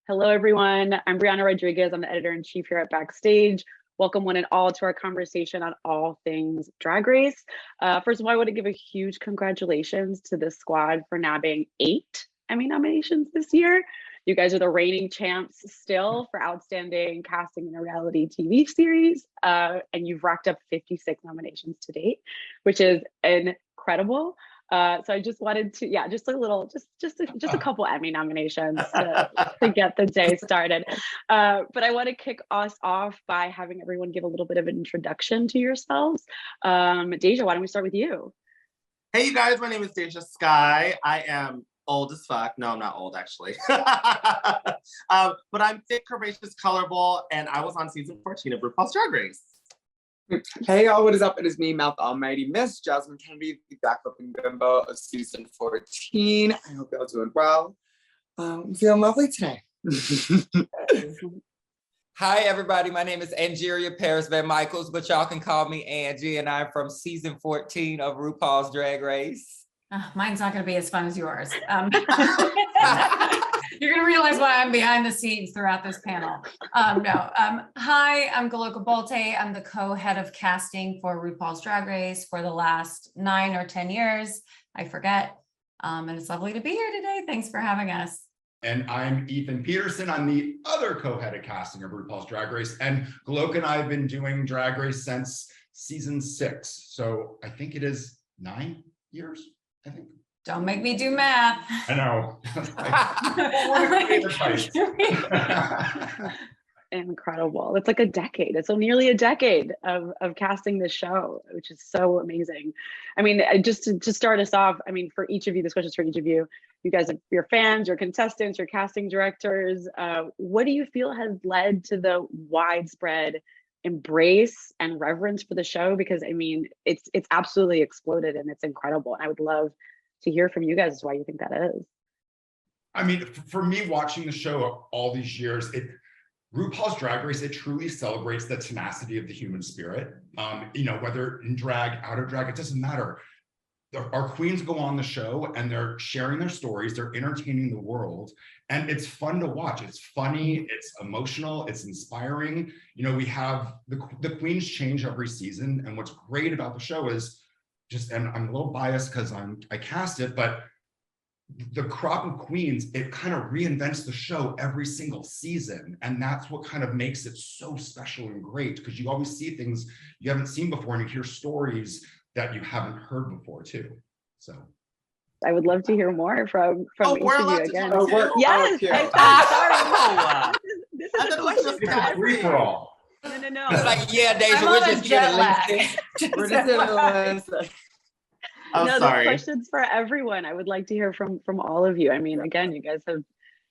Hello, everyone. I'm Brianna Rodriguez. I'm the editor-in-chief here at Backstage. Welcome one and all to our conversation on all things Drag Race. First of all, I want to give a huge congratulations to this squad for nabbing 8 Emmy nominations this year. You guys are the reigning champs still for outstanding casting in a reality TV series, and you've racked up 56 nominations to date, which is incredible. So I just wanted to, just a couple Emmy nominations to get the day started. But I want to kick us off by having everyone give a little bit of an introduction to yourselves. Deja, why don't we start with you? Hey, you guys, my name is Deja Sky. I am old as fuck. No, I'm not old, actually. But I'm thick, curvaceous, colorful, and I was on season 14 of RuPaul's Drag Race. Hey y'all, what is up? It is me, Mouth Almighty Miss Jasmine Kennedy, the back-flipping bimbo of season 14. I hope y'all doing well. I'm feeling lovely today. Hi everybody, my name is Angeria Paris Van Michaels, but y'all can call me Angie, and I'm from season 14 of RuPaul's Drag Race. Mine's not going to be as fun as yours. You're going to realize why I'm behind the scenes throughout this panel. Hi, I'm Galoka Bolte. I'm the co-head of casting for RuPaul's Drag Race for the last 9 or 10 years. I forget. And it's lovely to be here today. Thanks for having us. And I'm Ethan Peterson. I'm the other co-head of casting of RuPaul's Drag Race. And Galoka and I have been doing Drag Race since season 6. So I think it is 9 years, I think. Don't make me do math. I know. Incredible. It's like a decade. It's so nearly a decade of casting this show, which is so amazing. I mean, just to start us off, I mean, for each of you, this question's for each of you. You guys are your fans, your contestants, your casting directors. What do you feel has led to the widespread embrace and reverence for the show? Because I mean, it's absolutely exploded and it's incredible. And I would love to hear from you guys why you think that is. I mean, for me, watching the show all these years, RuPaul's Drag Race, it truly celebrates the tenacity of the human spirit. You know, whether in drag, out of drag, it doesn't matter. Our queens go on the show and they're sharing their stories, they're entertaining the world, and it's fun to watch. It's funny, it's emotional, it's inspiring. You know, we have the queens change every season, and what's great about the show is and I'm a little biased because I cast it, but the crop of queens, it kind of reinvents the show every single season. And that's what kind of makes it so special and great, because you always see things you haven't seen before and you hear stories that you haven't heard before too. So I would love to hear more from each of you again. Yes. This is a question for everyone. No. It's like, yeah, Deja, we're just jet lag. We're just in the list. The question's for everyone. I would like to hear from all of you. I mean, again, you guys have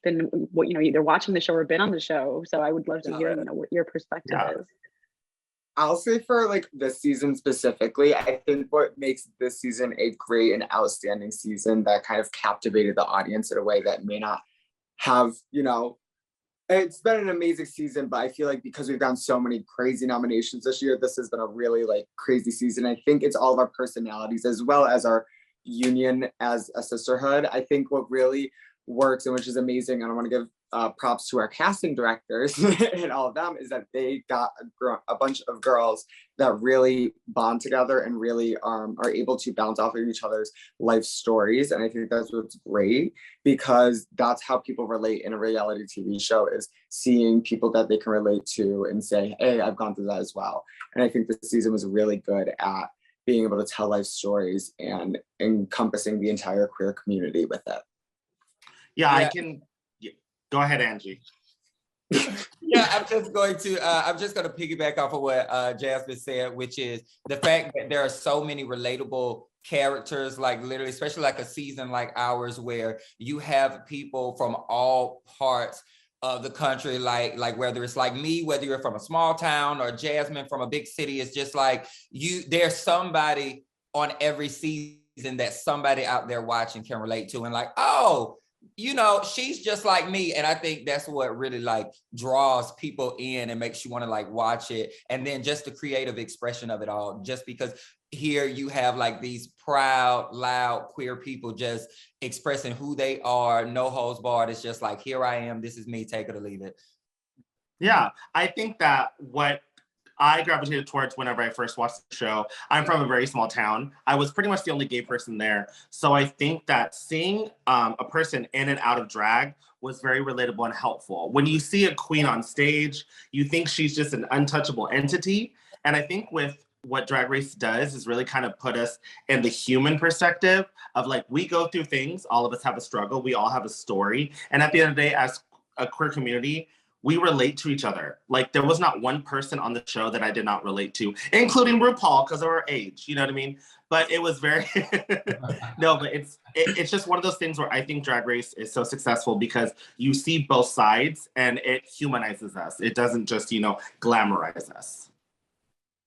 been, either watching the show or been on the show. So I would love to hear, what your perspective is. I'll say for like this season specifically, I think what makes this season a great and outstanding season that kind of captivated the audience in a way that may not have, it's been an amazing season, but I feel like because we've gotten so many crazy nominations this year, this has been a really crazy season. I think it's all of our personalities as well as our union as a sisterhood. I think what really works, and which is amazing, and I want to give props to our casting directors and all of them, is that they got a bunch of girls that really bond together and really are able to bounce off of each other's life stories. And I think that's what's great, because that's how people relate in a reality TV show, is seeing people that they can relate to and say, hey, I've gone through that as well. And I think this season was really good at being able to tell life stories and encompassing the entire queer community with it. Yeah, I can. Go ahead, Angie. I'm just going to piggyback off of what Jasmine said, which is the fact that there are so many relatable characters, like literally, especially like a season like ours, where you have people from all parts of the country, like whether it's like me, whether you're from a small town, or Jasmine from a big city. It's just like there's somebody on every season that somebody out there watching can relate to, and like, oh, you know, she's just like me. And I think that's what really like draws people in and makes you want to like watch it. And then just the creative expression of it all, just because here you have like these proud, loud, queer people just expressing who they are, no holds barred. It's just like, here I am, this is me, take it or leave it. Yeah, I think that what I gravitated towards whenever I first watched the show, I'm from a very small town. I was pretty much the only gay person there. So I think that seeing a person in and out of drag was very relatable and helpful. When you see a queen on stage, you think she's just an untouchable entity. And I think with what Drag Race does is really kind of put us in the human perspective of like, we go through things, all of us have a struggle, we all have a story. And at the end of the day, as a queer community, we relate to each other. Like there was not one person on the show that I did not relate to, including RuPaul because of her age, you know what I mean? But it was very, no, but it's just one of those things where I think Drag Race is so successful because you see both sides and it humanizes us. It doesn't just, you know, glamorize us.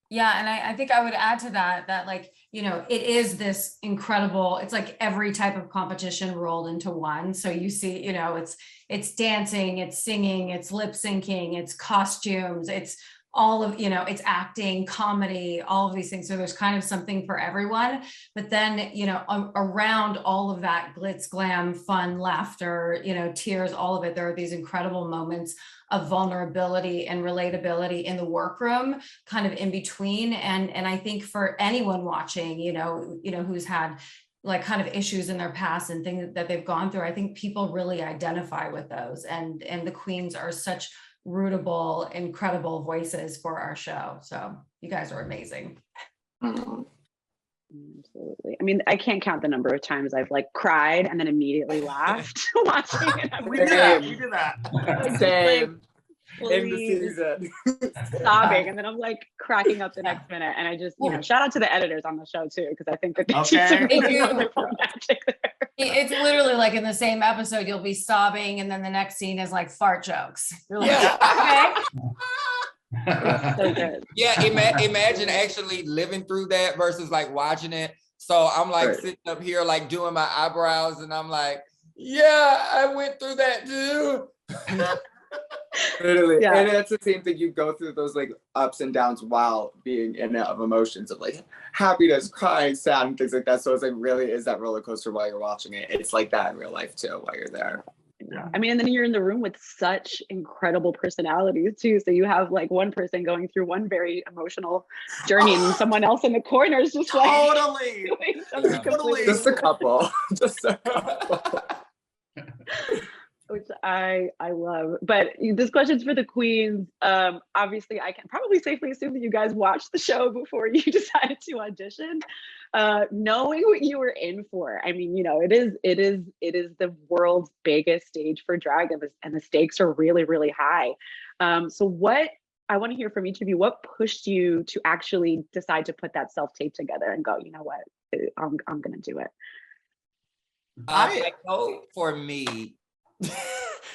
Yeah, and I think I would add to that like, you know, it is this incredible, it's like every type of competition rolled into one. So you see, you know, it's dancing, it's singing, it's lip syncing, it's costumes, it's all of, you know, it's acting, comedy, all of these things. So there's kind of something for everyone. But then, you know, around all of that glitz, glam, fun, laughter, you know, tears, all of it, there are these incredible moments of vulnerability and relatability in the workroom, kind of in between. And I think for anyone watching, you know, who's had like kind of issues in their past and things that they've gone through, I think people really identify with those. And the queens are such rootable, incredible voices for our show. So you guys are amazing. Absolutely. I mean, I can't count the number of times I've like cried and then immediately laughed watching it. We did that. Same. Like, In the season. sobbing, and then I'm like cracking up the next minute. And I just, you know, shout out to the editors on the show too, because I think that they do some really wonderful magic there. It's literally like in the same episode, you'll be sobbing, and then the next scene is like fart jokes. You're like, okay. So good. Yeah, imagine actually living through that versus like watching it. So I'm like sitting up here like doing my eyebrows, and I'm like, yeah, I went through that too. Literally, yeah. And it's the same thing. You go through those like ups and downs while being in and out of emotions of like happiness, crying, sad, and things like that. So it's like really is that roller coaster while you're watching it. It's like that in real life too while you're there. Yeah. I mean, and then you're in the room with such incredible personalities too. So you have like one person going through one very emotional journey, and someone else in the corner is just like totally. Just a couple. Just a couple. Which I love. But this question's for the queens. Obviously, I can probably safely assume that you guys watched the show before you decided to audition. Knowing what you were in for, I mean, you know, it is the world's biggest stage for drag, and the stakes are really, really high. So what I want to hear from each of you, what pushed you to actually decide to put that self-tape together and go, you know what, I'm gonna do it? I know for me.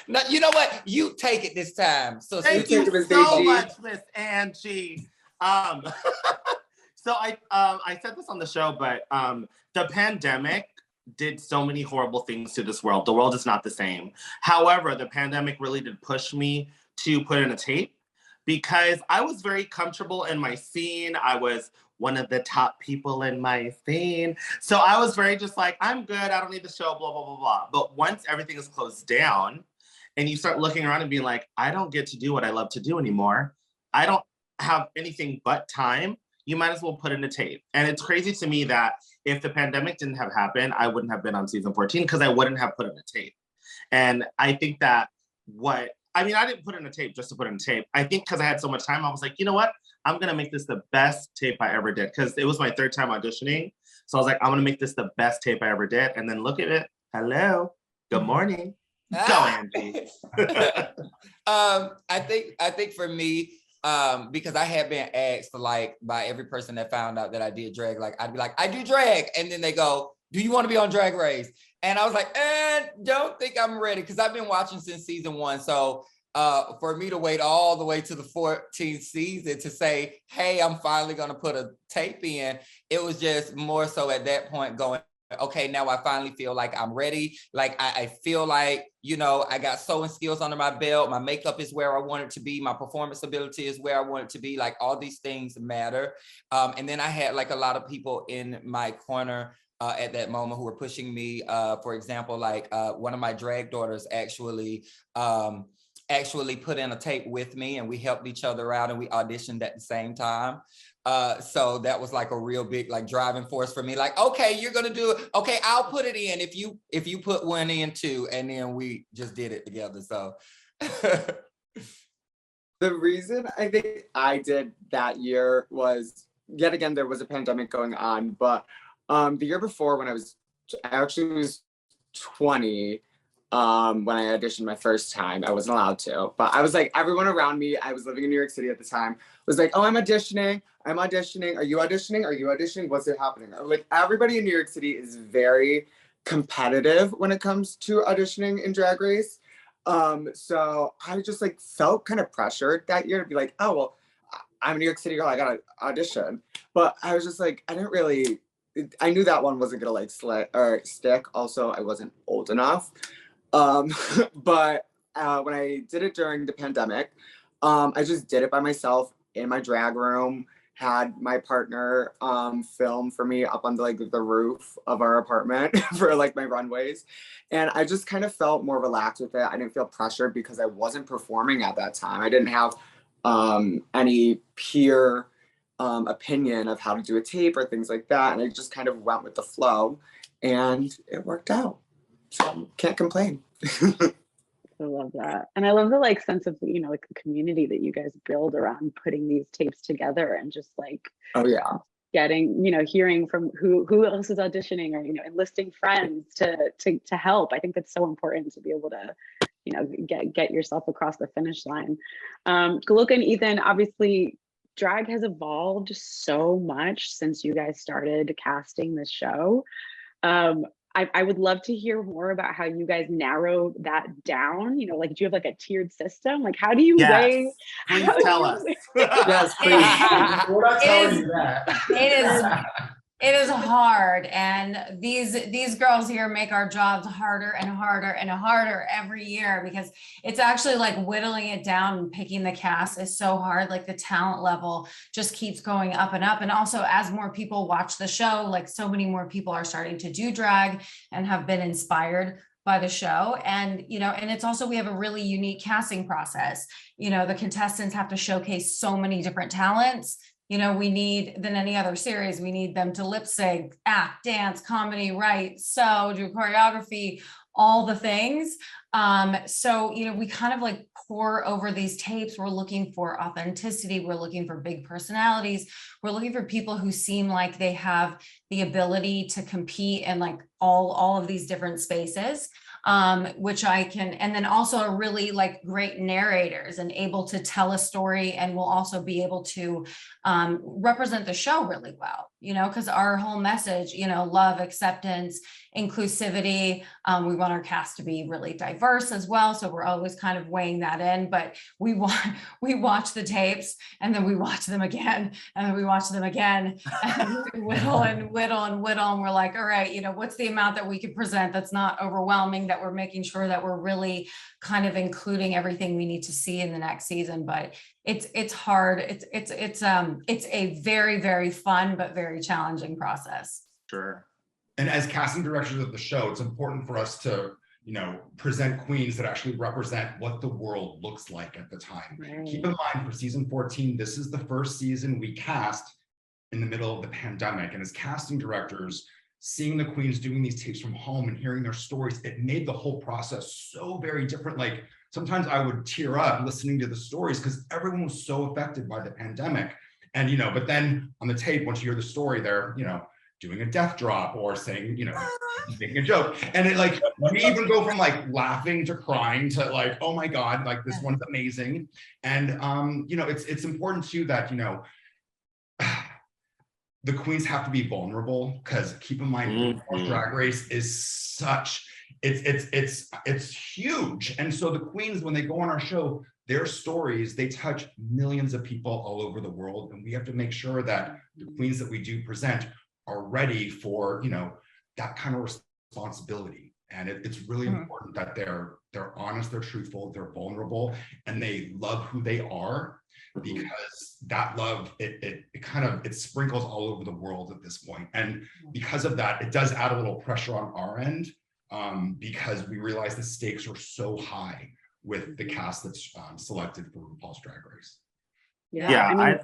No, you know what? You take it this time. So thank you so much, Miss Angie. So I said this on the show, but the pandemic did so many horrible things to this world. The world is not the same. However, the pandemic really did push me to put in a tape because I was very comfortable in my scene. I was one of the top people in my scene. So I was very just like, I'm good, I don't need the show, blah, blah, blah, blah. But once everything is closed down and you start looking around and being like, I don't get to do what I love to do anymore. I don't have anything but time. You might as well put in a tape. And it's crazy to me that if the pandemic didn't have happened, I wouldn't have been on season 14 because I wouldn't have put in a tape. And I think that I didn't put in a tape just to put in a tape. I think because I had so much time, I was like, you know what? I'm going to make this the best tape I ever did because it was my third time auditioning. So I was like, I'm going to make this the best tape I ever did. And then look at it. Hello. Good morning. Go, Angie. I think for me, because I had been asked like by every person that found out that I did drag, like I'd be like, I do drag. And then they go, do you want to be on Drag Race? And I was like, don't think I'm ready because I've been watching since season 1. So for me to wait all the way to the 14th season to say, hey, I'm finally going to put a tape in, it was just more so at that point going, okay, now I finally feel like I'm ready. Like I feel like, you know, I got sewing skills under my belt. My makeup is where I want it to be. My performance ability is where I want it to be. Like all these things matter. And then I had like a lot of people in my corner at that moment who were pushing me. For example, like one of my drag daughters actually put in a tape with me, and we helped each other out, and we auditioned at the same time. So that was like a real big like driving force for me. Like, okay, you're gonna do it. Okay, I'll put it in if you put one in too, and then we just did it together. So the reason I think I did that year was, yet again, there was a pandemic going on, but the year before, when I actually was 20, when I auditioned my first time. I wasn't allowed to, but I was like, everyone around me, I was living in New York City at the time, was like, oh, I'm auditioning. Are you auditioning? What's happening? Like, everybody in New York City is very competitive when it comes to auditioning in Drag Race. So I just like felt kind of pressured that year to be like, oh, well, I'm a New York City girl, I gotta audition. But I was just like, I knew that one wasn't gonna like stick. Also, I wasn't old enough. But when I did it during the pandemic, I just did it by myself in my drag room, had my partner film for me up on the roof of our apartment for like my runways. And I just kind of felt more relaxed with it. I didn't feel pressured because I wasn't performing at that time. I didn't have any peer opinion of how to do a tape or things like that. And I just kind of went with the flow, and it worked out. So can't complain. I love that. And I love the like sense of, you know, like the community that you guys build around putting these tapes together, and just like, oh yeah, getting, you know, hearing from who else is auditioning, or, you know, enlisting friends to help. I think that's so important to be able to, you know, get yourself across the finish line. Galoka and Ethan, obviously drag has evolved so much since you guys started casting this show. I would love to hear more about how you guys narrow that down. You know, like, do you have like a tiered system? Like, how do you weigh? Please tell us. Yes, please. We're not telling you that. It is hard, and these girls here make our jobs harder and harder and harder every year, because it's actually like whittling it down and picking the cast is so hard. Like the talent level just keeps going up and up. And also, as more people watch the show, like so many more people are starting to do drag and have been inspired by the show. And, you know, and it's also, we have a really unique casting process. You know, the contestants have to showcase so many different talents. You know, we need, than any other series, we need them to lip sync, act, dance, comedy, write, sew, do choreography, all the things. So, you know, we kind of like pour over these tapes. We're looking for authenticity. We're looking for big personalities. We're looking for people who seem like they have the ability to compete in like all of these different spaces. Which I can, and then also are really like great narrators and able to tell a story, and will also be able to represent the show really well, you know, because our whole message, you know, love, acceptance, inclusivity. We want our cast to be really diverse as well. So we're always kind of weighing that in, but we watch the tapes, and then we watch them again, and then we watch them again, and we whittle and whittle and whittle. And we're like, all right, you know, what's the amount that we could present that's not overwhelming, that we're making sure that we're really kind of including everything we need to see in the next season. But it's hard. It's a very, very fun, but very challenging process. Sure. And as casting directors of the show, it's important for us to, you know, present queens that actually represent what the world looks like at the time. Right. Keep in mind, for season 14, this is the first season we cast in the middle of the pandemic. And as casting directors, seeing the queens doing these tapes from home and hearing their stories, it made the whole process so very different. Like sometimes I would tear up listening to the stories because everyone was so affected by the pandemic. And, you know, but then on the tape, once you hear the story, they're, you know, doing a death drop or saying, you know, making a joke. And it like, we even go from like laughing to crying to like, oh my God, like this one's amazing. And, you know, it's important too that, you know, the queens have to be vulnerable, because keep in mind, Drag Race is such, it's huge. And so the queens, when they go on our show, their stories, they touch millions of people all over the world. And we have to make sure that the queens that we do present are ready for, you know, that kind of responsibility. And it's really important that they're honest, they're truthful, they're vulnerable, and they love who they are, because that love, it sprinkles all over the world at this point. And because of that, it does add a little pressure on our end, because we realize the stakes are so high with the cast that's selected for RuPaul's Drag Race. Yeah, I mean,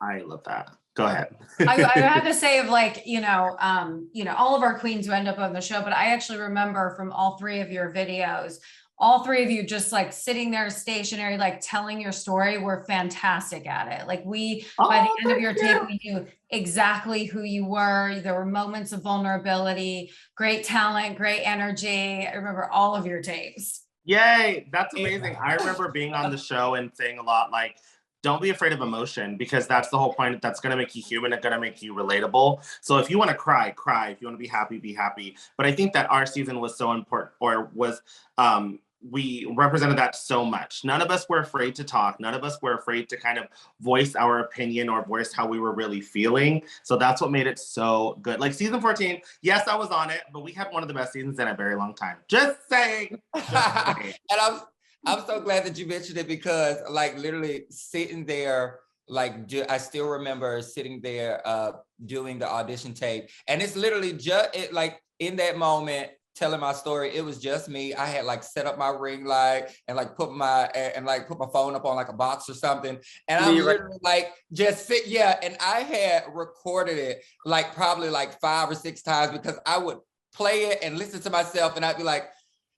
I love that. Go ahead. I have to say, of like, all of our queens who end up on the show, but I actually remember from all three of your videos, all three of you just like sitting there stationary, like telling your story, were fantastic at it. Like by the end of your tape, we knew exactly who you were. There were moments of vulnerability, great talent, great energy. I remember all of your tapes. Yay, that's amazing. I remember being on the show and saying a lot like, don't be afraid of emotion, because that's the whole point. That's going to make you human. It's going to make you relatable. So if you want to cry, cry. If you want to be happy, be happy. But I think that our season was so important, we represented that so much. None of us were afraid to talk. None of us were afraid to kind of voice our opinion or voice how we were really feeling. So that's what made it so good. Like season 14, yes, I was on it, but we had one of the best seasons in a very long time. Just saying. And I'm so glad that you mentioned it, because like literally sitting there, like I still remember sitting there doing the audition tape, and it's literally just like in that moment telling my story, it was just me. I had like set up my ring light and like put my phone up on like a box or something, and I'm literally like just and I had recorded it like probably like 5 or 6 times, because I would play it and listen to myself, and I'd be like,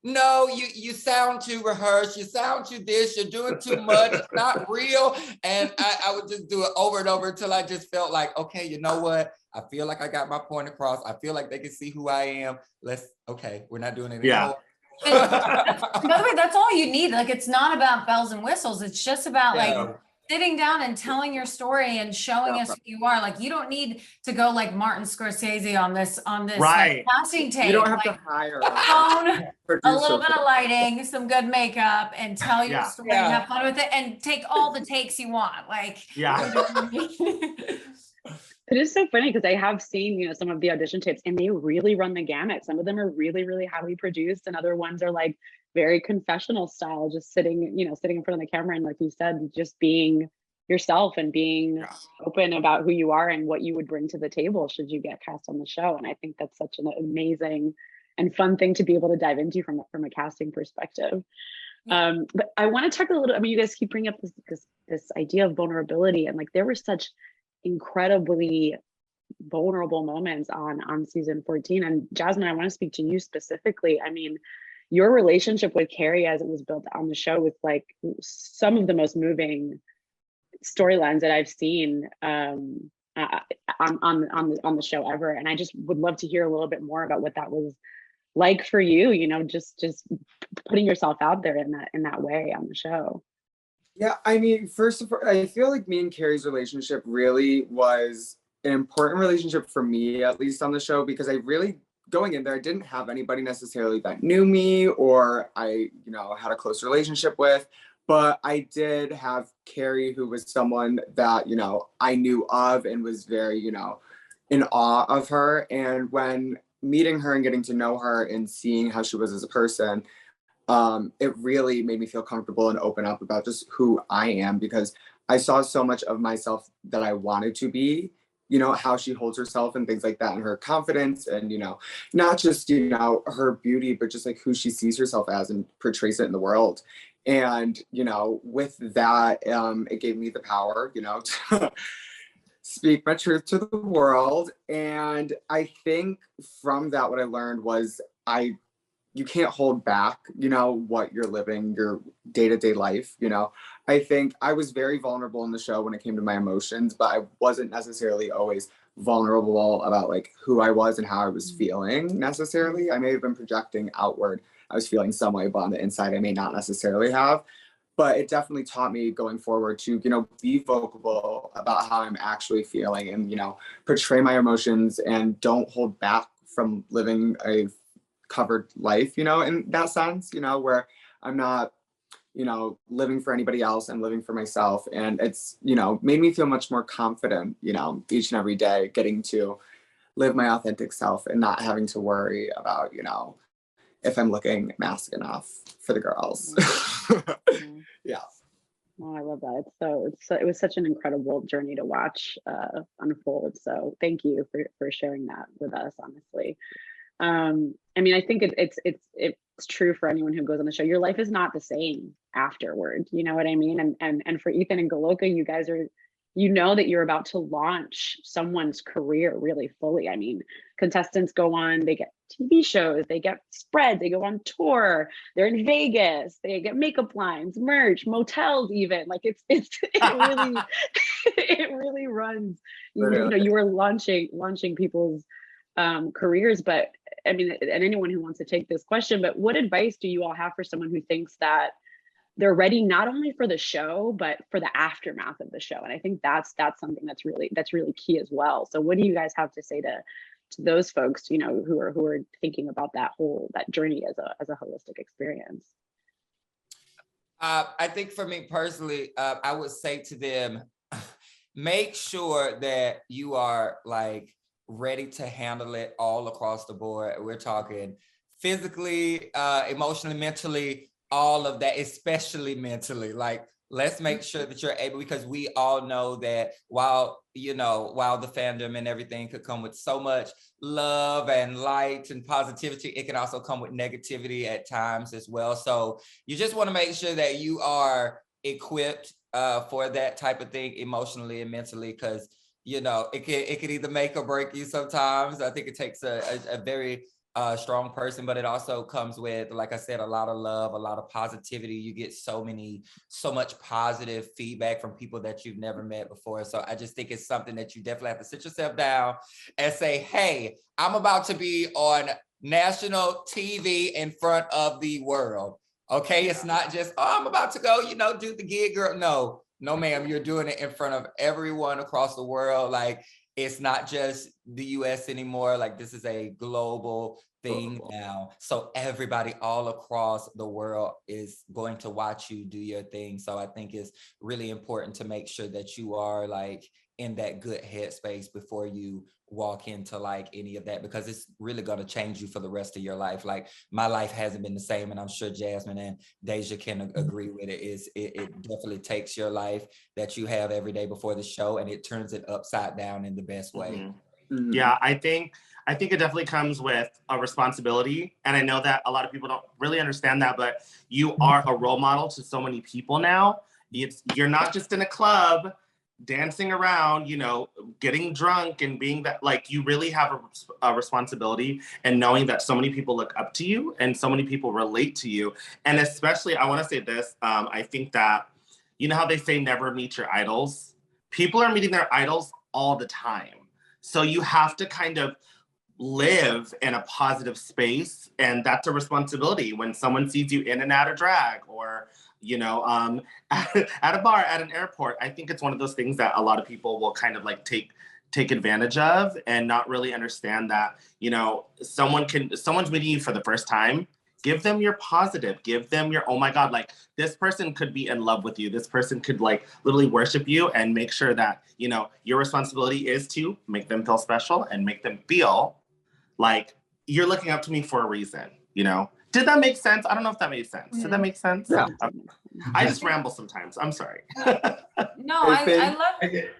no, you sound too rehearsed. You sound too this. You're doing too much. It's not real. And I would just do it over and over until I just felt like, okay, you know what? I feel like I got my point across. I feel like they can see who I am. We're not doing it anymore. By the way, that's all you need. Like, it's not about bells and whistles. It's just about like sitting down and telling your story and showing us who you are. Like, you don't need to go like Martin Scorsese on this like, casting tape. You don't have to hire a little bit of lighting, some good makeup, and tell your story and have fun with it, and take all the takes you want. Like, It is so funny because I have seen, some of the audition tapes, and they really run the gamut. Some of them are really, really highly produced, and other ones are like very confessional style, just sitting in front of the camera, and like you said, just being yourself and being open about who you are and what you would bring to the table should you get cast on the show. And I think that's such an amazing and fun thing to be able to dive into from a casting perspective. But I want to talk a little. I mean, you guys keep bringing up this idea of vulnerability, and like there were such incredibly vulnerable moments on season 14. And Jasmine, I want to speak to you specifically. I mean, your relationship with Carrie as it was built on the show with like some of the most moving storylines that I've seen on the show ever. And I just would love to hear a little bit more about what that was like for you, just putting yourself out there in that way on the show. Yeah, I mean, first of all, I feel like me and Carrie's relationship really was an important relationship for me, at least on the show, because I really, going in there, I didn't have anybody necessarily that knew me or I, had a close relationship with, but I did have Carrie, who was someone that, I knew of and was very, in awe of her. And when meeting her and getting to know her and seeing how she was as a person, it really made me feel comfortable and open up about just who I am, because I saw so much of myself that I wanted to be, how she holds herself and things like that, and her confidence and, not just, her beauty, but just like who she sees herself as and portrays it in the world. And, with that, it gave me the power, to speak my truth to the world. And I think from that, what I learned was you can't hold back, what you're living, your day-to-day life, I think I was very vulnerable in the show when it came to my emotions, but I wasn't necessarily always vulnerable about like who I was and how I was feeling necessarily. I may have been projecting outward. I was feeling some way, but on the inside, I may not necessarily have. But it definitely taught me going forward to, be vocal about how I'm actually feeling and, portray my emotions and don't hold back from living a covered life, in that sense, where I'm not, living for anybody else, I'm living for myself. And it's, made me feel much more confident, each and every day, getting to live my authentic self and not having to worry about, you know, if I'm looking mask enough for the girls. Yeah. Oh, I love that. It was such an incredible journey to watch unfold. So thank you for sharing that with us, honestly. I mean, I think it's true for anyone who goes on the show. Your life is not the same afterward. You know what I mean? And for Ethan and Goloka, you guys are, you know, that you're about to launch someone's career really fully. I mean, contestants go on, they get TV shows, they get spreads, they go on tour, they're in Vegas, they get makeup lines, merch, motels, even. Like it really it really runs. You know, you were launching people's careers. But I mean, and anyone who wants to take this question, but what advice do you all have for someone who thinks that they're ready not only for the show but for the aftermath of the show? And I think that's something that's really key as well. So what do you guys have to say to those folks, you know, who are thinking about that journey as a holistic experience? I think for me personally, I would say to them, make sure that you are like ready to handle it all across the board. We're talking physically, emotionally, mentally, all of that, especially mentally. Like, let's make sure that you're able, because we all know that while the fandom and everything could come with so much love and light and positivity, it can also come with negativity at times as well. So you just want to make sure that you are equipped for that type of thing emotionally and mentally, because you know, it could either make or break you sometimes. I think it takes a very strong person, but it also comes with, like I said, a lot of love, a lot of positivity. You get so much positive feedback from people that you've never met before. So I just think it's something that you definitely have to sit yourself down and say, hey, I'm about to be on national TV in front of the world. Okay, it's not just, oh, I'm about to go, you know, do the gig, girl. No, ma'am, you're doing it in front of everyone across the world. Like, it's not just the US anymore. Like, this is a global thing now. So everybody all across the world is going to watch you do your thing. So I think it's really important to make sure that you are like in that good headspace before you walk into like any of that, because it's really going to change you for the rest of your life. Like, my life hasn't been the same, and I'm sure Jasmine and Deja can agree with it. It definitely takes your life that you have every day before the show and it turns it upside down in the best way. Mm-hmm. Yeah, I think it definitely comes with a responsibility, and I know that a lot of people don't really understand that, but you are a role model to so many people now. You're not just in a club dancing around, you know, getting drunk and being that, like, you really have a responsibility, and knowing that so many people look up to you and so many people relate to you. And especially, I want to say this, I think that, you know how they say never meet your idols? People are meeting their idols all the time. So you have to kind of live in a positive space, and that's a responsibility when someone sees you in and out of drag, or you know, at a bar, at an airport. I think it's one of those things that a lot of people will kind of like take advantage of and not really understand that, you know, someone's meeting you for the first time. Give them your positive, give them your, oh my God, like this person could be in love with you. This person could like literally worship you, and make sure that, you know, your responsibility is to make them feel special and make them feel like you're looking up to me for a reason, you know? Did that make sense? I don't know if that made sense. Did that make sense? Yeah. I just ramble sometimes. I'm sorry. No, I love it.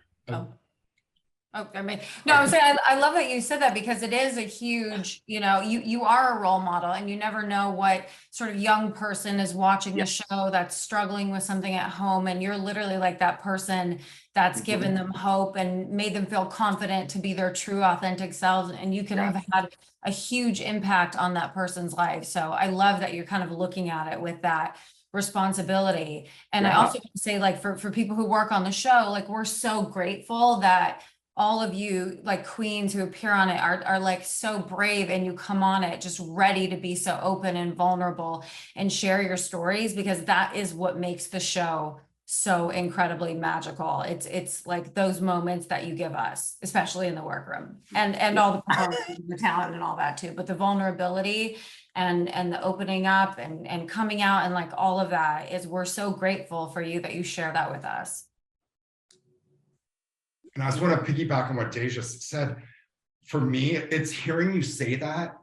I mean, no, I'm saying I love that you said that, because it is a huge, you know, you are a role model, and you never know what sort of young person is watching the show that's struggling with something at home, and you're literally like that person that's given them hope and made them feel confident to be their true authentic selves, and you can have had a huge impact on that person's life. So I love that you're kind of looking at it with that responsibility. And I also want to say, like, for people who work on the show, like, we're so grateful that all of you, like, queens who appear on it are like so brave, and you come on it just ready to be so open and vulnerable and share your stories, because that is what makes the show so incredibly magical. It's like those moments that you give us, especially in the workroom, and all the performance, the talent and all that too, but the vulnerability and the opening up and coming out and like all of that is, we're so grateful for you that you share that with us. And I just want to piggyback on what Deja said. for me, it's hearing you say that.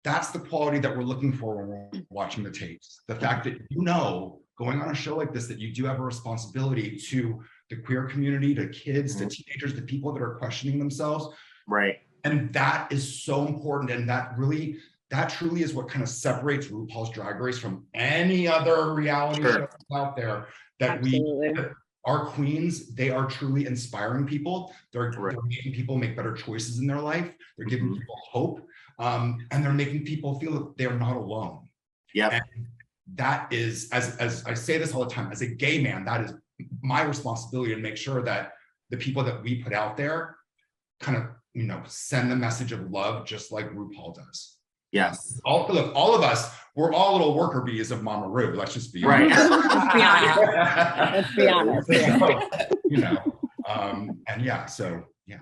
That's the quality that we're looking for when we're watching the tapes. The fact that, you know, going on a show like this, that you do have a responsibility to the queer community, to kids, to teenagers, to people that are questioning themselves. Right. And that is so important. And that truly is what kind of separates RuPaul's Drag Race from any other reality show out there. That our queens, they are truly inspiring people. They're making people make better choices in their life. They're giving people hope. And they're making people feel that they're not alone. Yeah. And that is, as I say this all the time, as a gay man, that is my responsibility to make sure that the people that we put out there kind of, you know, send the message of love just like RuPaul does. Yes. All of us, we're all little worker bees of Mama Ru. Let's just be right. Let's be honest. You know, and yeah, so yeah.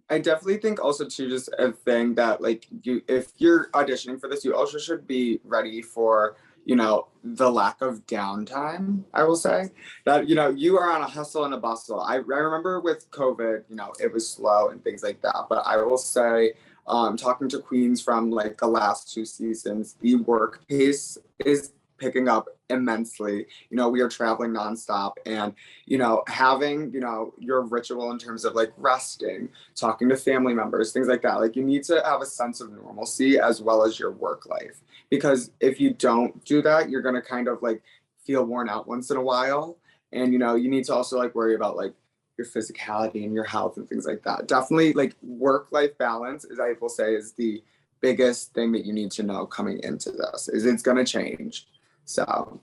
I definitely think also too, just a thing that like if you're auditioning for this, you also should be ready for, you know, the lack of downtime. I will say that, you know, you are on a hustle and a bustle. I remember with COVID, you know, it was slow and things like that. But I will say, talking to queens from like the last 2 seasons, the work pace is picking up immensely. You know, we are traveling nonstop, and, you know, having, you know, your ritual in terms of like resting, talking to family members, things like that. Like, you need to have a sense of normalcy as well as your work life, because if you don't do that, you're going to kind of like feel worn out once in a while. And, you know, you need to also like worry about like your physicality and your health and things like that. Definitely like work-life balance is, I will say, is the biggest thing that you need to know coming into this. Is it's going to change. So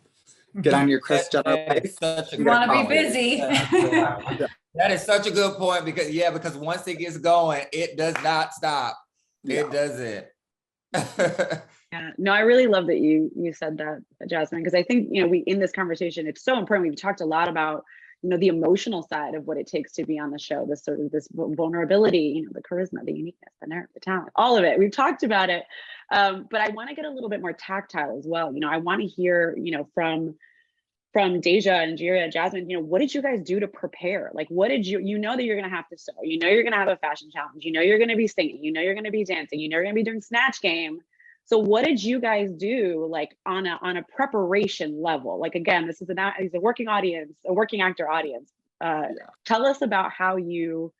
get on your Chris Jenner life. You want to be busy. That is such a good point, because once it gets going, it does not stop. It doesn't. Yeah, no, I really love that you said that, Jasmine, because I think, you know, we, in this conversation, it's so important. We've talked a lot about, you know, the emotional side of what it takes to be on the show, this sort of this vulnerability, you know, the charisma, the uniqueness, the nerve, the talent, all of it. We've talked about it. But I want to get a little bit more tactile as well. You know, I want to hear, you know, from Deja and Jiria, Jasmine, you know, what did you guys do to prepare? Like, what did you know that you're going to have to sew, you know, you're going to have a fashion challenge, you know, you're going to be singing, you know, you're going to be dancing, you know, you're going to be doing Snatch Game. So what did you guys do, like on a preparation level? Like, again, this is a working audience, a working actor audience. Tell us about how you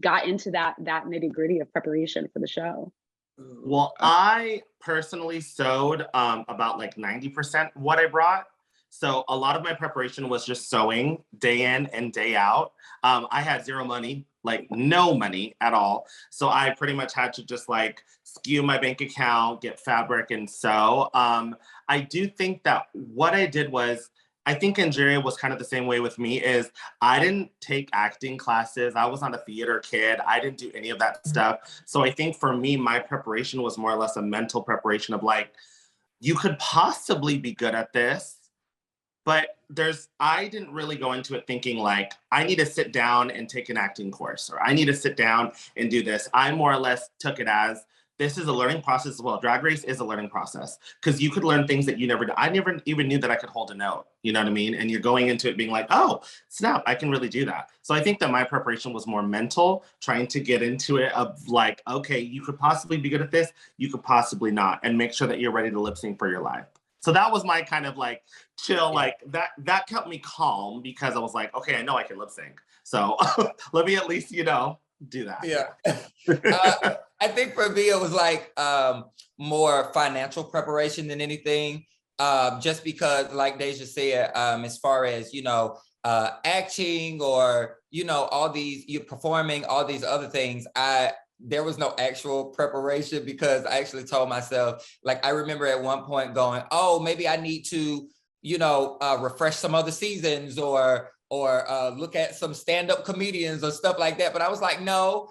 got into that nitty gritty of preparation for the show. Well, I personally sewed about like 90% what I brought. So a lot of my preparation was just sewing day in and day out. I had zero money, like no money at all. So I pretty much had to just like skew my bank account, get fabric and sew. I do think that what I did was, I think Nigeria was kind of the same way with me, is I didn't take acting classes. I was not a theater kid. I didn't do any of that stuff. So I think for me, my preparation was more or less a mental preparation of like, you could possibly be good at this. But I didn't really go into it thinking like, I need to sit down and take an acting course, or I need to sit down and do this. I more or less took it as, this is a learning process as well. Drag Race is a learning process, because you could learn things that you never did. I never even knew that I could hold a note, you know what I mean? And you're going into it being like, oh, snap, I can really do that. So I think that my preparation was more mental, trying to get into it of like, okay, you could possibly be good at this, you could possibly not, and make sure that you're ready to lip sync for your life. So that was my kind of like chill, like that kept me calm, because I was like, okay, I know I can lip sync. So let me at least, you know, do that. Yeah. I think for me, it was like more financial preparation than anything. Just because, like Deja said, as far as, you know, acting or, you know, you performing, all these other things, there was no actual preparation, because I actually told myself, like, I remember at one point going, oh, maybe I need to, you know, refresh some other seasons or look at some stand-up comedians or stuff like that. But I was like, no,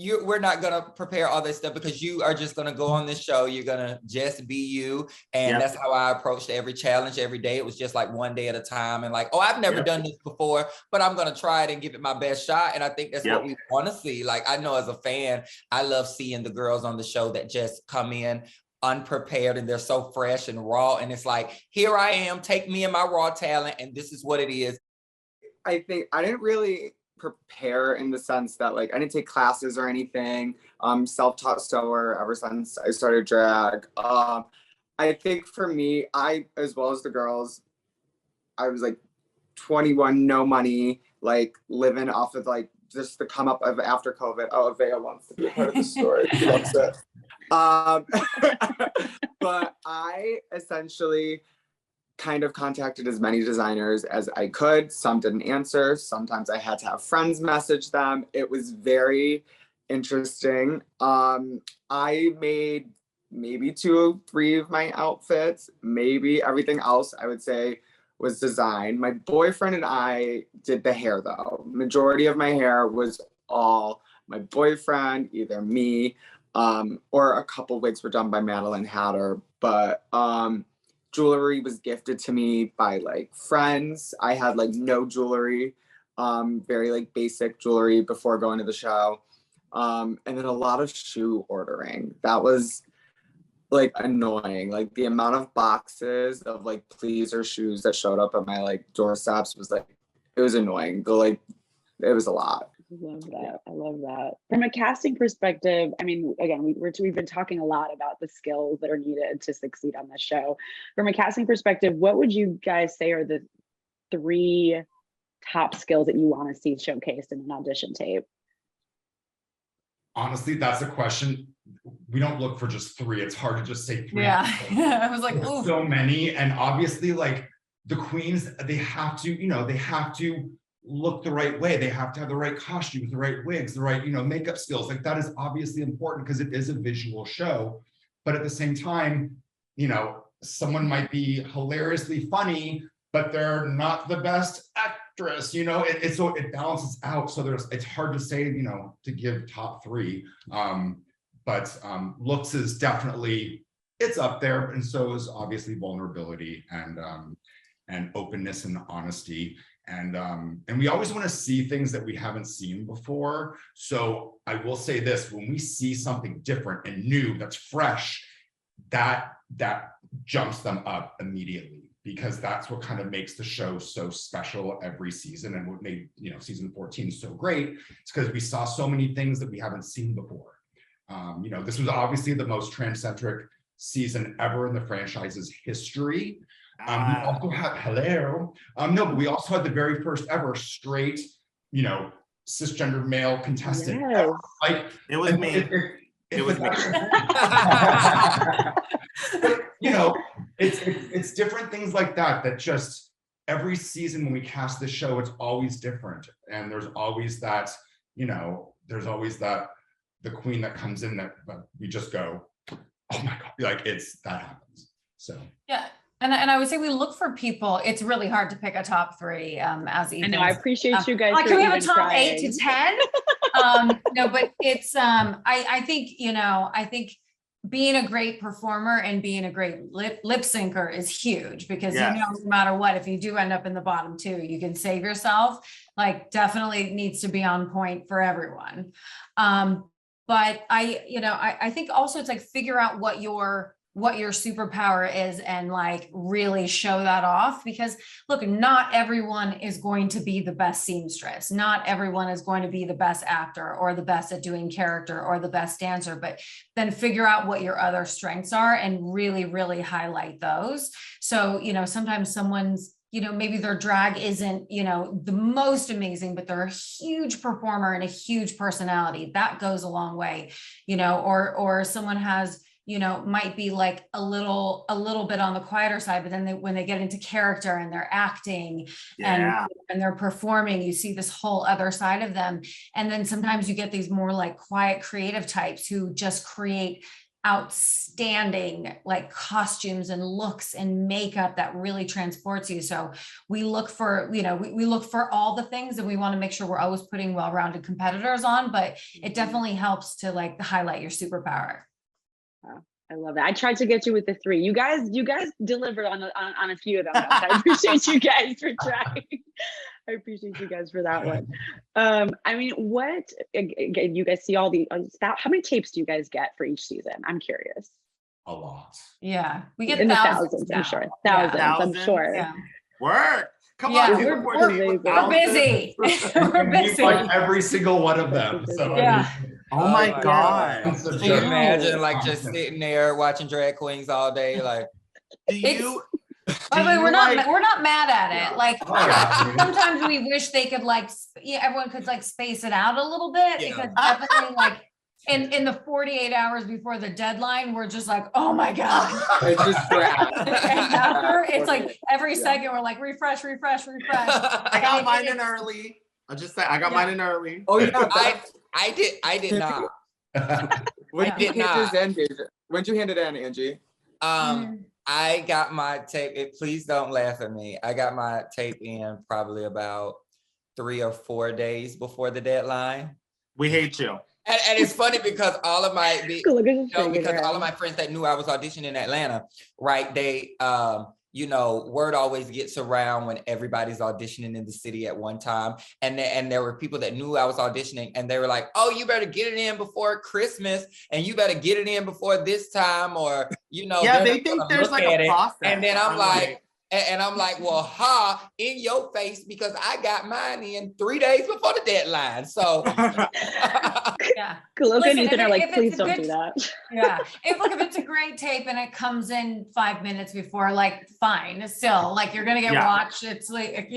we're not going to prepare all this stuff, because you are just going to go on this show. You're going to just be you. And that's how I approached every challenge every day. It was just like one day at a time, and like, oh, I've never done this before, but I'm going to try it and give it my best shot. And I think that's what we want to see. Like, I know as a fan, I love seeing the girls on the show that just come in unprepared and they're so fresh and raw. And it's like, here I am, take me and my raw talent, and this is what it is. I think I didn't really prepare in the sense that like I didn't take classes or anything. Self-taught sewer ever since I started drag. I think for me, I, as well as the girls, I was like 21, no money, like living off of like just the come up of after COVID. Oh, Avea wants to be a part of the story. She loves it. But I essentially kind of contacted as many designers as I could. Some didn't answer. Sometimes I had to have friends message them. It was very interesting. I made maybe 2 or 3 of my outfits. Maybe everything else I would say was designed. My boyfriend and I did the hair though. Majority of my hair was all my boyfriend, either me, or a couple wigs were done by Madeline Hatter. But jewelry was gifted to me by like friends. I had like no jewelry, very like basic jewelry before going to the show. And then a lot of shoe ordering. That was like annoying. Like the amount of boxes of like pleaser shoes that showed up at my like doorsteps was like, it was annoying. But like, it was a lot. I love that. I love that. From a casting perspective, I mean, again, we've been talking a lot about the skills that are needed to succeed on this show. From a casting perspective, what would you guys say are the 3 top skills that you want to see showcased in an audition tape? Honestly, that's a question. We don't look for just 3. It's hard to just say 3. Yeah, I was like, ooh. So many. And obviously, like the queens, they have to, they have to look the right way. They have to have the right costumes, the right wigs, the right, makeup skills. Like that is obviously important because it is a visual show. But at the same time, someone might be hilariously funny, but they're not the best actress, so it balances out. So it's hard to say, to give top 3. But looks is definitely, it's up there. And so is obviously vulnerability and openness and honesty. And we always want to see things that we haven't seen before. So I will say this, when we see something different and new, that's fresh, that jumps them up immediately, because that's what kind of makes the show so special every season, and what made season 14 so great. It's because we saw so many things that we haven't seen before. This was obviously the most transcentric season ever in the franchise's history. We also had but we also had the very first ever straight, cisgender male contestant. Yes. Like it was me. It was me. It's different things like that just every season when we cast the show, it's always different. And there's always that, the queen that comes in that we just go, oh my God, like that happens. So yeah. And I would say we look for people. It's really hard to pick a top 3 as Ethan. I know. I appreciate you guys. Like, can we have a top 8 to 10? No, but it's I think I think being a great performer and being a great lip syncer is huge, because no matter what, if you do end up in the bottom 2, you can save yourself. Like, definitely needs to be on point for everyone. But I think also it's like figure out what your superpower is and like really show that off, because look, not everyone is going to be the best seamstress. Not everyone is going to be the best actor or the best at doing character or the best dancer, but then figure out what your other strengths are and really, really highlight those. So, sometimes someone's, maybe their drag isn't, the most amazing, but they're a huge performer and a huge personality. That goes a long way, or someone has, might be like a little bit on the quieter side, but then when they get into character and they're acting and they're performing, you see this whole other side of them. And then sometimes you get these more like quiet creative types who just create outstanding like costumes and looks and makeup that really transports you. So we look for, we look for all the things, and we want to make sure we're always putting well-rounded competitors on, but it definitely helps to like highlight your superpower. I love that. I tried to get you with the 3. You guys delivered on a few of them. I appreciate you guys for trying. I appreciate you guys for that one. I mean, again, you guys see all the how many tapes do you guys get for each season? I'm curious. A lot. Yeah, we get in thousands. The thousands, I'm sure. Thousands, I'm sure. Yeah. Work. Come Yeah, on, season 14 we're without busy. this. We're We busy. like every single one of them. So I Yeah. mean, Oh my my God. months of Can you just- imagine like just sitting there watching drag queens all day? Like, Do you? By the way, do we're you not like- we're not mad at Yeah. it. Like Oh, yeah. sometimes we wish they could like everyone could like space it out a little bit Yeah. because definitely like in the 48 hours before the deadline, we're just like, oh my God. It's just crap. And after it's like 48. every Yeah. second we're like refresh. I got mine in early. I'll just say I got Yeah. mine in early. Oh yeah, I did not. when I you did hand not. yours in, Deja? When'd you hand it in, Angie? I got my tape. Please don't laugh at me. I got my tape in probably about 3 or 4 days before the deadline. We hate you. And it's funny because all of my Look at this thing in because her all of hand. my friends that knew I was auditioning in Atlanta, right? They word always gets around when everybody's auditioning in the city at one time. And there were people that knew I was auditioning and they were like, oh, you better get it in before Christmas and you better get it in before this time, or Yeah, they think there's like a process. And then I'm like, well, in your face, because I got mine in 3 days before the deadline. So Yeah. Look Listen, and Ethan if are like, it's please a don't good- do that. Yeah. Look, if it's a great tape and it comes in 5 minutes before, like fine. It's still like you're gonna get Yeah. watched. It's like, and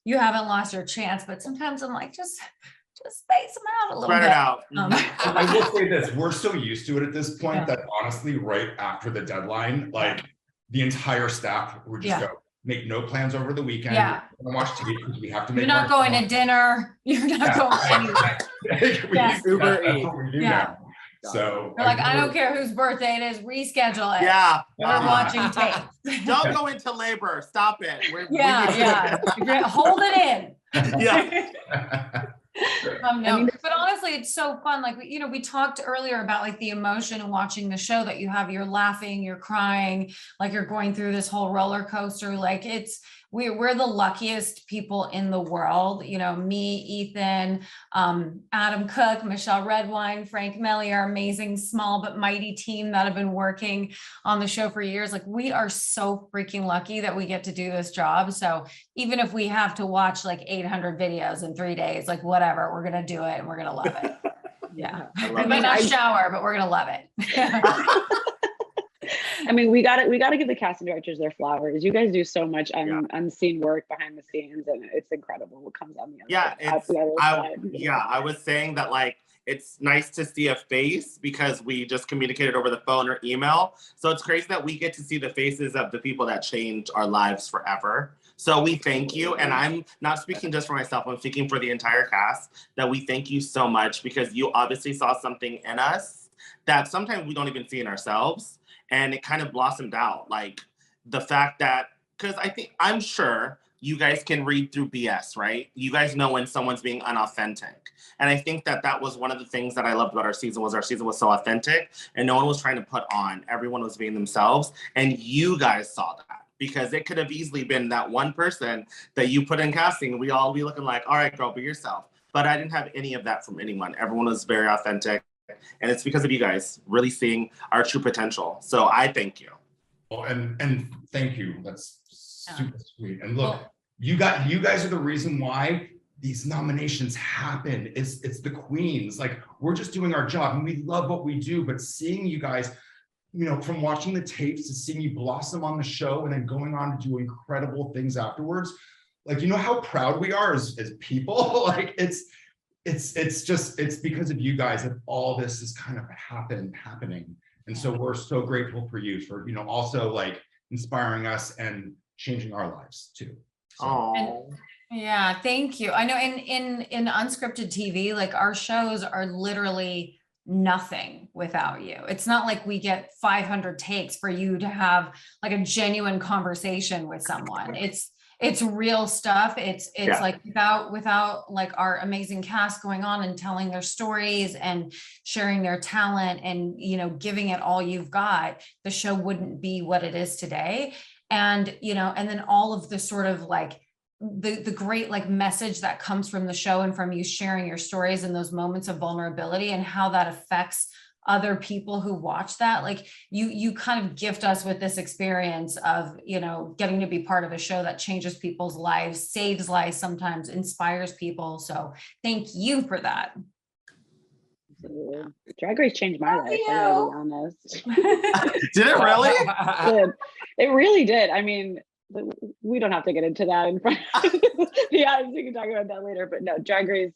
you haven't lost your chance. But sometimes I'm like, just space them out a little spread bit. it out. I will say this, we're so used to it at this point Yeah. that honestly, right after the deadline, like the entire staff would just Yeah. go, make no plans over the weekend. Yeah. We're gonna watch TV because we have to make You're not going to dinner. You're not going anywhere. Yeah. Uber That's Eats. what we do Yeah. now. So You're like, I don't care whose birthday it is, reschedule it. Yeah. We're watching tape. Don't go into labor. Stop it. Yeah. Hold it in. Yeah. No, I mean, but honestly, it's so fun. Like, we talked earlier about like the emotion of watching the show that you're laughing, you're crying, like you're going through this whole roller coaster. Like we're the luckiest people in the world. Me, Ethan, Adam Cook, Michelle Redwine, Frank Melly, our amazing small but mighty team that have been working on the show for years. Like we are so freaking lucky that we get to do this job. So even if we have to watch like 800 videos in 3 days, like whatever, we're going to do it and we're going to love it. Yeah. We might not shower, but we're going to love it. I mean, we got to give the casting directors their flowers. You guys do so much unseen work behind the scenes, and it's incredible what comes on the other side. I was saying that like it's nice to see a face because we just communicated over the phone or email. So it's crazy that we get to see the faces of the people that changed our lives forever. So we thank you. And I'm not speaking just for myself, I'm speaking for the entire cast, that we thank you so much because you obviously saw something in us that sometimes we don't even see in ourselves. And it kind of blossomed out. Like the fact that, because I'm sure you guys can read through BS, right? You guys know when someone's being unauthentic. And I think that was one of the things that I loved about our season was so authentic and no one was trying to put on. Everyone was being themselves. And you guys saw that because it could have easily been that one person that you put in casting. We all be looking like, all right, girl, be yourself. But I didn't have any of that from anyone. Everyone was very authentic. And it's because of you guys really seeing our true potential. So I thank you. Well, and thank you. That's super sweet. And look, you guys are the reason why these nominations happen. It's the queens. Like we're just doing our job and we love what we do, but seeing you guys, from watching the tapes to seeing you blossom on the show and then going on to do incredible things afterwards, like, how proud we are as people. Like it's because of you guys that all this is kind of happening. And so we're so grateful for you for, also like inspiring us and changing our lives too. Oh, yeah, thank you. I know in unscripted TV, like our shows are literally nothing without you. It's not like we get 500 takes for you to have like a genuine conversation with someone. It's real stuff. It's like without like our amazing cast going on and telling their stories and sharing their talent and, giving it all you've got, the show wouldn't be what it is today. And, and then all of the sort of like the great like message that comes from the show and from you sharing your stories and those moments of vulnerability and how that affects other people who watch that. Like you kind of gift us with this experience of, you know, getting to be part of a show that changes people's lives, saves lives, sometimes inspires people. So thank you for that. Drag Race changed my life, I gotta be honest. Did it really? It really did. I mean, we don't have to get into that in front. Yeah, we can talk about that later. But no, Drag Race,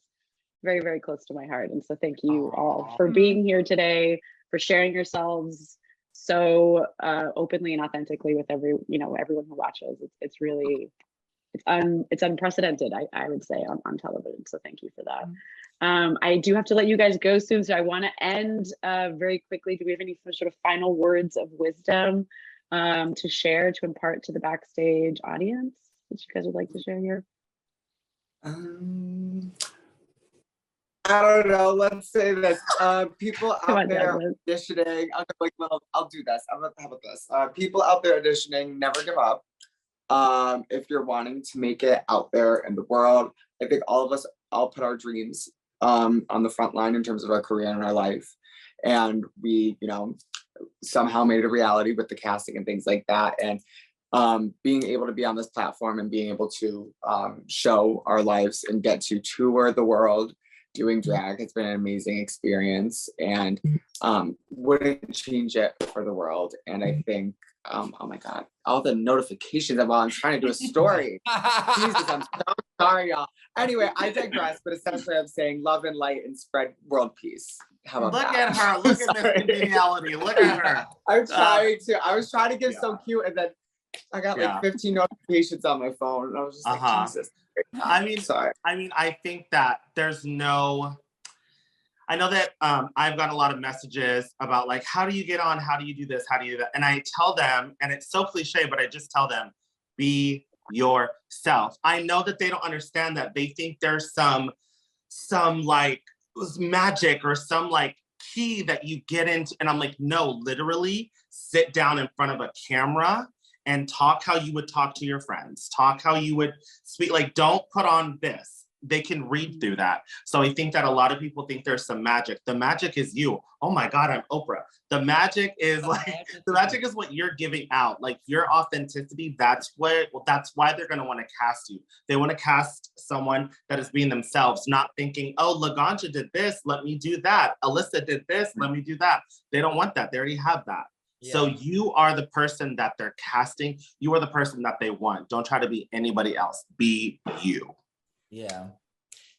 very, very close to my heart. And so thank you all for being here today, for sharing yourselves so openly and authentically with everyone who watches. It's really, it's unprecedented, I would say, on television. So thank you for that. I do have to let you guys go soon. So I want to end very quickly. Do we have any sort of final words of wisdom to share, to impart to the Backstage audience that you guys would like to share here? I don't know. Let's say this. People out there Douglas. auditioning. I'll do this. How about this? People out there auditioning, never give up. If you're wanting to make it out there in the world, I think all of us all put our dreams on the front line in terms of our career and our life. And we, somehow made it a reality with the casting and things like that. And being able to be on this platform and being able to show our lives and get to tour the world doing drag has been an amazing experience, and wouldn't change it for the world. And I think, oh my God, all the notifications while I'm trying to do a story. Jesus, I'm so sorry, y'all. Anyway, I digress, but essentially I'm saying love and light and spread world peace. How about Look that? at her. Look at this congeniality. Look at her. I was trying to get so cute, and then I got like 15 notifications on my phone, and I was just like, Jesus. Sorry. I think that I know that I've got a lot of messages about like, how do you get on? How do you do this? How do you do that? And I tell them, and it's so cliche, but I just tell them, be yourself. I know that they don't understand that. They think there's some like magic or some like key that you get into. And I'm like, no, literally sit down in front of a camera and talk how you would talk to your friends. Talk how you would speak. Like, don't put on this. They can read through that. So I think that a lot of people think there's some magic. The magic is you. Oh my God, I'm Oprah. The magic is what you're giving out. Like your authenticity, that's why they're gonna wanna cast you. They wanna cast someone that is being themselves, not thinking, oh, Laganja did this, let me do that. Alyssa did this, let me do that. They don't want that, they already have that. Yeah. So you are the person that they're casting. You are the person that they want. Don't try to be anybody else, be you. Yeah.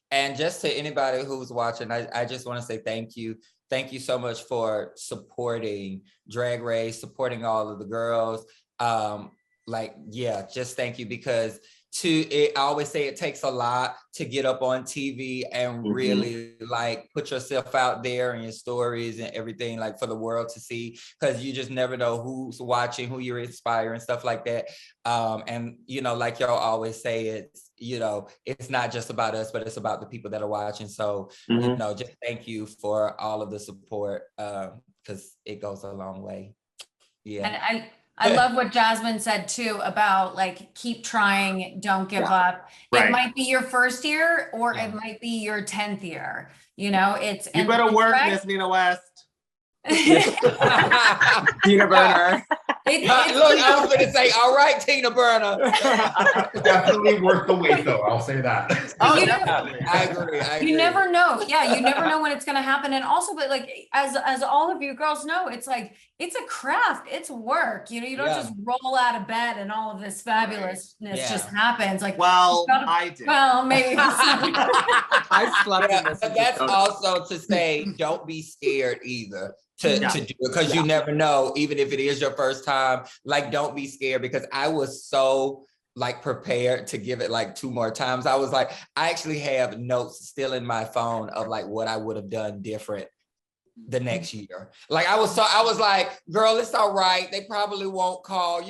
And just to anybody who's watching, I just want to say thank you. Thank you so much for supporting Drag Race, supporting all of the girls. Just thank you, because I always say it takes a lot to get up on TV and really like put yourself out there and your stories and everything, like for the world to see, because you just never know who's watching, who you're inspiring, stuff like that. And like y'all always say, it's not just about us, but it's about the people that are watching. So just thank you for all of the support, because it goes a long way. Yeah. And I love what Jasmine said too about like, keep trying, don't give up. Right. It might be your first year or it might be your 10th year. You better work, Miss Nina West. Tina Burner. Look, I was going to say, all right, Tina Burner. Definitely worth the wait, though. I'll say that. Definitely. I agree. You never know. Yeah, you never know when it's going to happen. And also, but like, as all of you girls know, it's like, it's a craft. It's work. You don't just roll out of bed and all of this fabulousness just happens. Like, I did. Well, maybe. I slept in this. But that's also to say, don't be scared either. To do it, because you never know, even if it is your first time, like, don't be scared, because I was so like prepared to give it like 2 more times. I was like, I actually have notes still in my phone of like what I would have done different the next year. Like I was like, girl, it's all right. They probably won't call,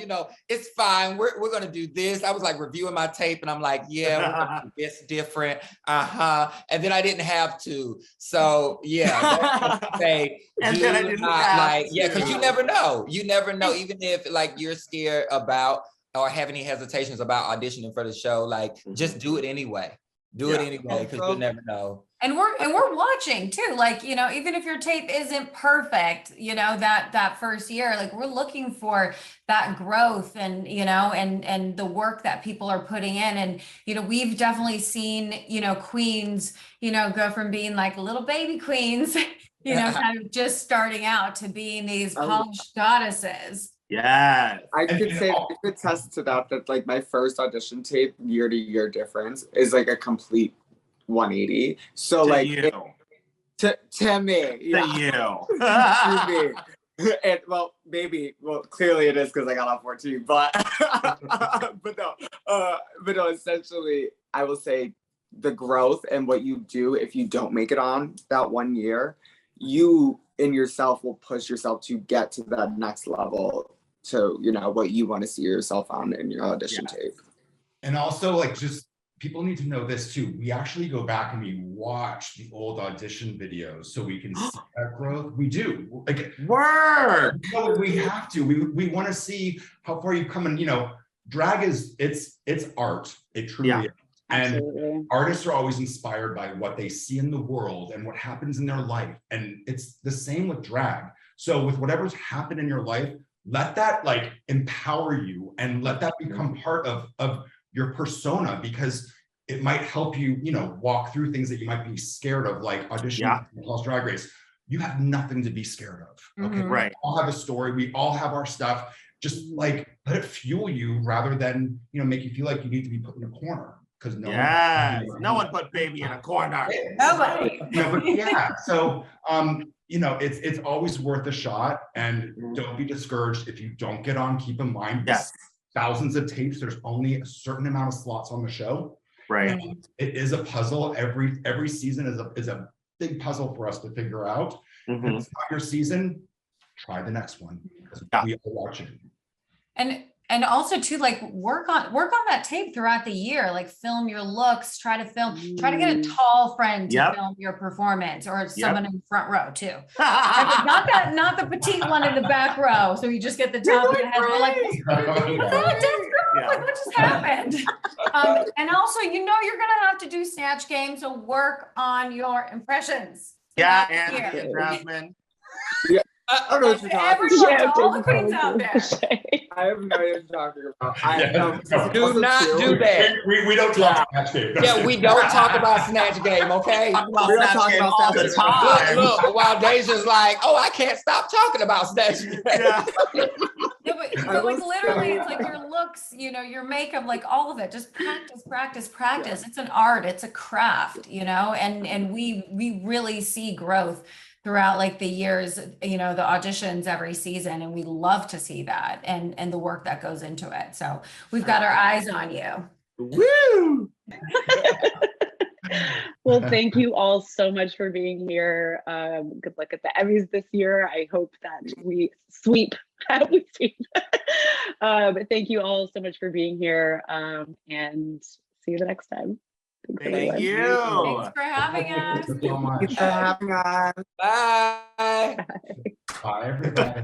it's fine. We're going to do this. I was like reviewing my tape and I'm like, yeah, we're going to do this different. And then I didn't have to. So yeah, say, and then I didn't have to. because you never know. You never know, even if like you're scared about or have any hesitations about auditioning for the show, like just do it anyway. Do it anyway, because you'll never know. And we're watching too, like, you know, even if your tape isn't perfect, you know, that first year, like we're looking for that growth and, you know, and the work that people are putting in. And, you know, we've definitely seen, you know, queens, you know, go from being like little baby queens, you know, kind of just starting out to being these polished goddesses. Yes. I could say, I could attest to that like my first audition tape, year to year difference is like a complete 180. So To like you. to me, yeah. To you. To me. And well, clearly it is because I got off 14, but but no, essentially I will say the growth and what you do if you don't make it on that 1 year, you in yourself will push yourself to get to that next level to, you know, what you want to see yourself on in your audition tape. And also, like, just people need to know this too. We actually go back and we watch the old audition videos so we can see that growth. We do. Like, Word. no, we have to. We want to see how far you've come. And, you know, drag is it's art. It truly is. And Absolutely. artists are always inspired by what they see in the world and what happens in their life. And it's the same with drag. So with whatever's happened in your life, let that like empower you and let that become part of your persona, because it might help you, you know, walk through things that you might be scared of, like auditioning for RuPaul's Drag Race. You have nothing to be scared of. Okay, Right. We all have a story. We all have our stuff. Just like let it fuel you rather than, you know, make you feel like you need to be put in a corner. Because no one put baby in a corner. Nobody. No, but yeah. So you know, it's always worth a shot, and don't be discouraged if you don't get on. Keep in mind, Yes. thousands of tapes. There's only a certain amount of slots on the show. Right. It is a puzzle. Every season is a big puzzle for us to figure out. If it's not your season, try the next one, because we are watching. And also too, like work on that tape throughout the year, like film your looks, try to get a tall friend to film your performance, or someone in the front row too. not the petite one in the back row. So you just get the top of the head. We're like, what just happened? And also, you know, you're gonna have to do Snatch Game, so work on your impressions. Yeah, and Jasmine. Yeah. I don't know what you're talking Everyone, about. to all the queens out there. I have no idea what you're talking about. Do not do that. We don't talk Snatch Game. Yeah, we don't talk about Snatch Game, okay? We don't talk about all the time. Look, while Deja's like, oh, I can't stop talking about Snatch Game. Yeah. No, but like literally, it's like your looks, you know, your makeup, like all of it. Just practice. It's an art. It's a craft, you know, and we really see growth throughout like the years, you know, the auditions every season, and we love to see that and the work that goes into it. So we've got our eyes on you. Woo! Well, thank you all so much for being here. Good luck at the Emmys this year. I hope that we sweep. But thank you all so much for being here, and see you the next time. Thank you. Thanks for having us. Thank you so much. Thanks for having us. Bye. Bye, everybody.